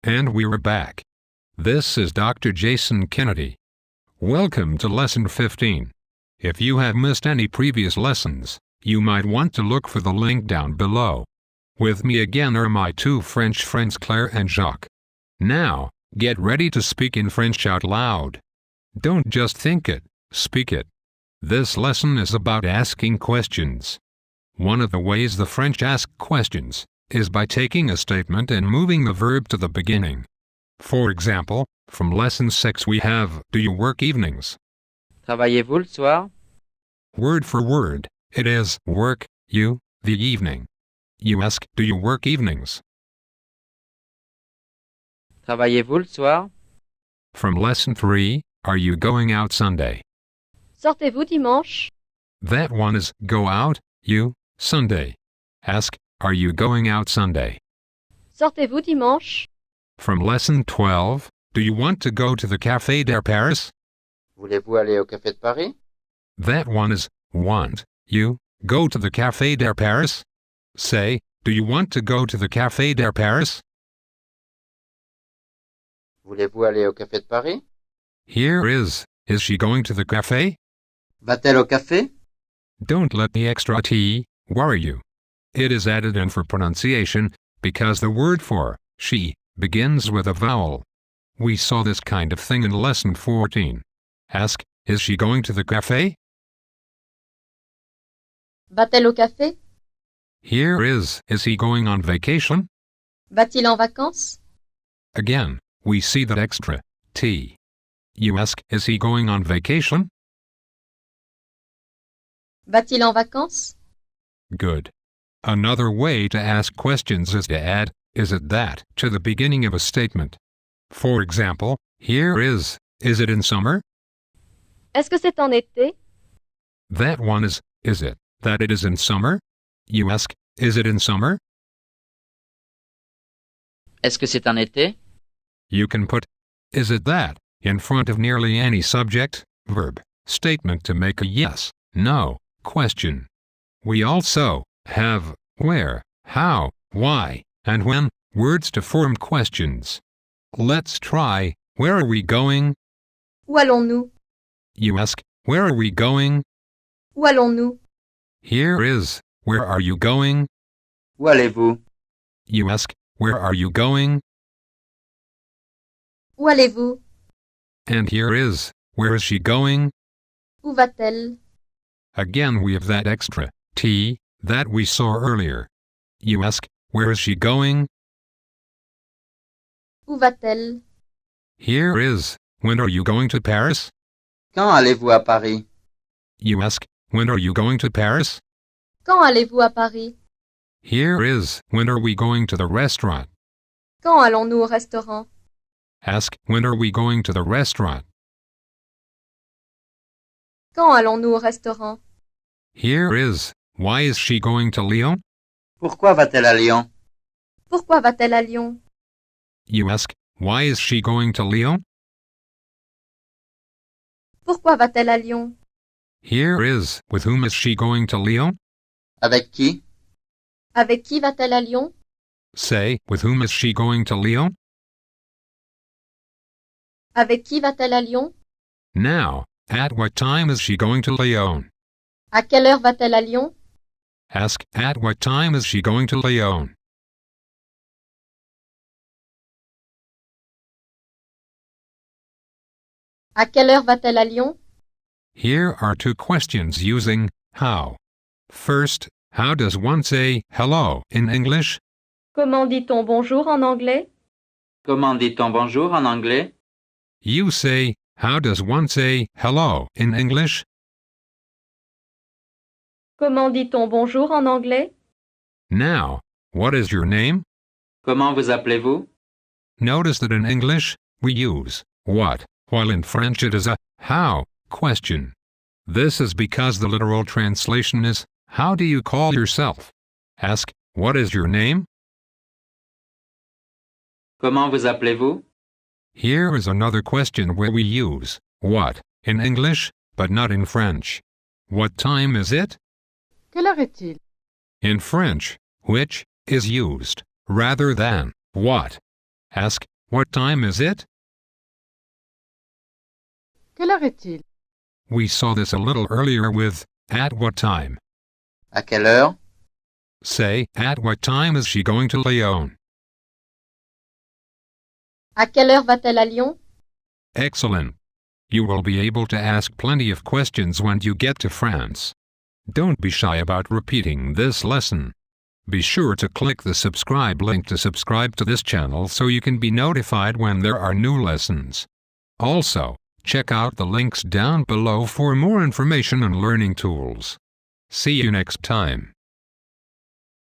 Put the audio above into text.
And we're back. This is Dr. Jason Kennedy. Welcome to Lesson 15. If you have missed any previous lessons, you might want to look for the link down below. With me again are my two French friends Claire and Jacques. Now, get ready to speak in French out loud. Don't just think it, speak it. This lesson is about asking questions. One of the ways the French ask questions is by taking a statement and moving the verb to the beginning. For example, from Lesson 6 we have, do you work evenings? Travaillez-vous le soir? Word for word, it is, work, you, the evening. You ask, do you work evenings? Travaillez-vous le soir? From Lesson 3, are you going out Sunday? Sortez-vous dimanche? That one is, go out, you, Sunday. Ask, are you going out Sunday? Sortez-vous dimanche? From Lesson 12, do you want to go to the Café de Paris? Voulez-vous aller au Café de Paris? That one is, want, you, go to the Café de Paris? Say, do you want to go to the Café de Paris? Voulez-vous aller au Café de Paris? Here is she going to the café? Va-t-elle au café? Don't let the extra T worry you. It is added in for pronunciation because the word for she begins with a vowel. We saw this kind of thing in Lesson 14. Ask, is she going to the café? Va-t-elle au café? Here is he going on vacation? Va-t-il en vacances? Again, we see that extra T. You ask, is he going on vacation? Va-t-il en vacances? Good. Another way to ask questions is to add, is it that, to the beginning of a statement. For example, here is it in summer? Est-ce que c'est en été? That one is it that it is in summer? You ask, is it in summer? Est-ce que c'est en été? You can put, is it that, in front of nearly any subject, verb, statement to make a yes, no question. We also have where, how, why, and when words to form questions. Let's try, where are we going? Où allons-nous? You ask, where are we going? Où allons-nous? Here is, where are you going? Où allez-vous? You ask, where are you going? Où allez-vous? And here is, where is she going? Où va-t-elle? Again we have that extra T that we saw earlier. You ask, where is she going? Où va-t-elle? Here is, when are you going to Paris? Quand allez-vous à Paris? You ask, when are you going to Paris? Quand allez-vous à Paris? Here is, when are we going to the restaurant? Quand allons-nous au restaurant? Ask, when are we going to the restaurant? Quand allons-nous au restaurant? Here is, why is she going to Lyon? Pourquoi va-t-elle à Lyon? Pourquoi va-t-elle à Lyon? You ask, why is she going to Lyon? Pourquoi va-t-elle à Lyon? Here is, with whom is she going to Lyon? Avec qui? Avec qui va-t-elle à Lyon? Say, with whom is she going to Lyon? Avec qui va-t-elle à Lyon? Now, at what time is she going to Lyon? À quelle heure va-t-elle à Lyon? Ask, at what time is she going to Lyon? À quelle heure va-t-elle à Lyon? Here are two questions using how. First, how does one say hello in English? Comment dit-on bonjour en anglais? Comment dit-on bonjour en anglais? You say, how does one say hello in English? Comment dit-on bonjour en anglais? Now, what is your name? Comment vous appelez-vous? Notice that in English, we use what, while in French it is a how question. This is because the literal translation is, how do you call yourself? Ask, what is your name? Comment vous appelez-vous? Here is another question where we use what in English, but not in French. What time is it? Quelle heure est-il? In French, which is used rather than what. Ask, what time is it? Quelle heure est-il? We saw this a little earlier with, at what time? À quelle heure? Say, at what time is she going to Lyon? À quelle heure va-t-elle à Lyon? Excellent. You will be able to ask plenty of questions when you get to France. Don't be shy about repeating this lesson. Be sure to click the subscribe link to subscribe to this channel so you can be notified when there are new lessons. Also, check out the links down below for more information and learning tools. See you next time.